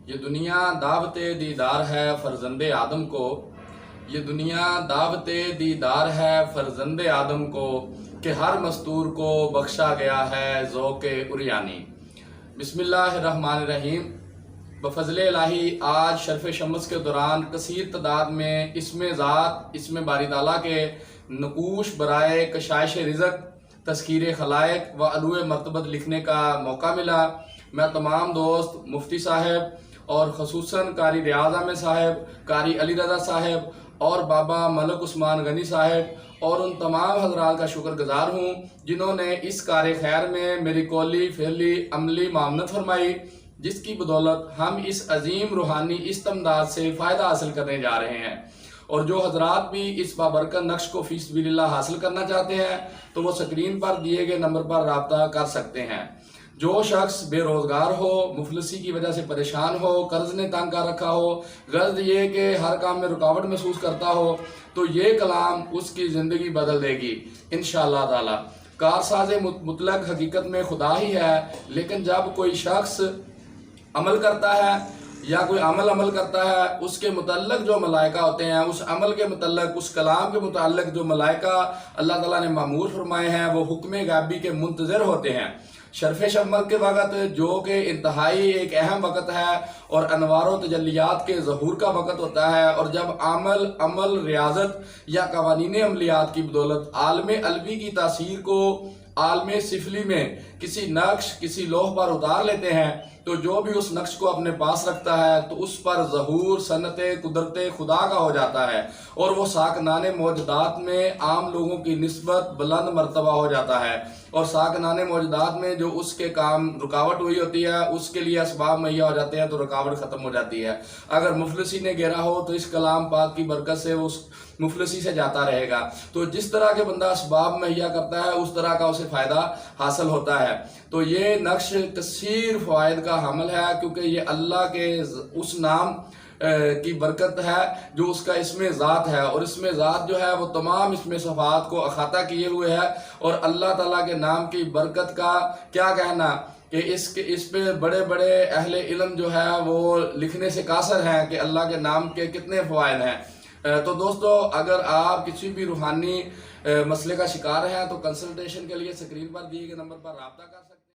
یہ دنیا دعوت دیدار ہے فرزند آدم کو، یہ دنیا دعوت دیدار ہے فرزند آدم کو، کہ ہر مستور کو بخشا گیا ہے ذوق عریانی۔ بسم اللہ الرحمن الرحیم۔ بفضل الہی آج شرف شمس کے دوران کثیر تعداد میں اسم ذات، اسم باری تعالیٰ کے نقوش برائے کشائش رزق، تذکیر خلائق و علو مرتبت لکھنے کا موقع ملا۔ میں تمام دوست مفتی صاحب اور خصوصاً قاری ریاض احمد صاحب، قاری علی رضا صاحب اور بابا ملک عثمان غنی صاحب اور ان تمام حضرات کا شکر گزار ہوں جنہوں نے اس کار خیر میں میری قولی فعلی عملی معاونت فرمائی، جس کی بدولت ہم اس عظیم روحانی استمداد سے فائدہ حاصل کرنے جا رہے ہیں۔ اور جو حضرات بھی اس بابرکت نقش کو فی سبیل اللہ حاصل کرنا چاہتے ہیں تو وہ سکرین پر دیے گئے نمبر پر رابطہ کر سکتے ہیں۔ جو شخص بے روزگار ہو، مفلسی کی وجہ سے پریشان ہو، قرض نے تنگ کر رکھا ہو، غرض یہ کہ ہر کام میں رکاوٹ محسوس کرتا ہو، تو یہ کلام اس کی زندگی بدل دے گی انشاءاللہ تعالی۔ کارساز مطلق حقیقت میں خدا ہی ہے، لیکن جب کوئی شخص عمل کرتا ہے یا کوئی عمل کرتا ہے، اس کے متعلق جو ملائکہ ہوتے ہیں، اس عمل کے متعلق، اس کلام کے متعلق جو ملائکہ اللہ تعالیٰ نے معمور فرمائے ہیں، وہ حکم غیبی کے منتظر ہوتے ہیں۔ شرف شمس کے وقت جو کہ انتہائی ایک اہم وقت ہے اور انوار و تجلیات کے ظہور کا وقت ہوتا ہے، اور جب عمل ریاضت یا قوانین عملیات کی بدولت عالم علوی کی تاثیر کو عالم سفلی میں کسی نقش، کسی لوح پر اتار لیتے ہیں، تو جو بھی اس نقش کو اپنے پاس رکھتا ہے تو اس پر ظہور صنعت قدرت خدا کا ہو جاتا ہے، اور وہ ساکنان موجودات میں عام لوگوں کی نسبت بلند مرتبہ ہو جاتا ہے، اور ساکنان موجودات میں جو اس کے کام رکاوٹ ہوئی ہوتی ہے، اس کے لیے اسباب مہیا ہو جاتے ہیں تو رکاوٹ ختم ہو جاتی ہے۔ اگر مفلسی نے گھیرا ہو تو اس کلام پاک کی برکت سے وہ مفلسی سے جاتا رہے گا۔ تو جس طرح کے بندہ اسباب مہیا کرتا ہے اس طرح کا اسے فائدہ حاصل ہوتا ہے۔ تو یہ نقش کثیر فوائد کا حامل ہے، کیونکہ یہ اللہ کے اس نام کی برکت ہے جو اس کا اسم ذات ہے، اور اسم ذات جو ہے وہ تمام اسم صفات کو احاطہ کیے ہوئے ہے، اور اللہ تعالیٰ کے نام کی برکت کا کیا کہنا کہ اس پہ بڑے بڑے اہل علم جو ہے وہ لکھنے سے قاصر ہیں کہ اللہ کے نام کے کتنے فوائد ہیں۔ تو دوستو، اگر آپ کسی بھی روحانی مسئلے کا شکار ہیں تو کنسلٹیشن کے لیے سکرین پر دیے گئے نمبر پر رابطہ کر سکتے ہیں۔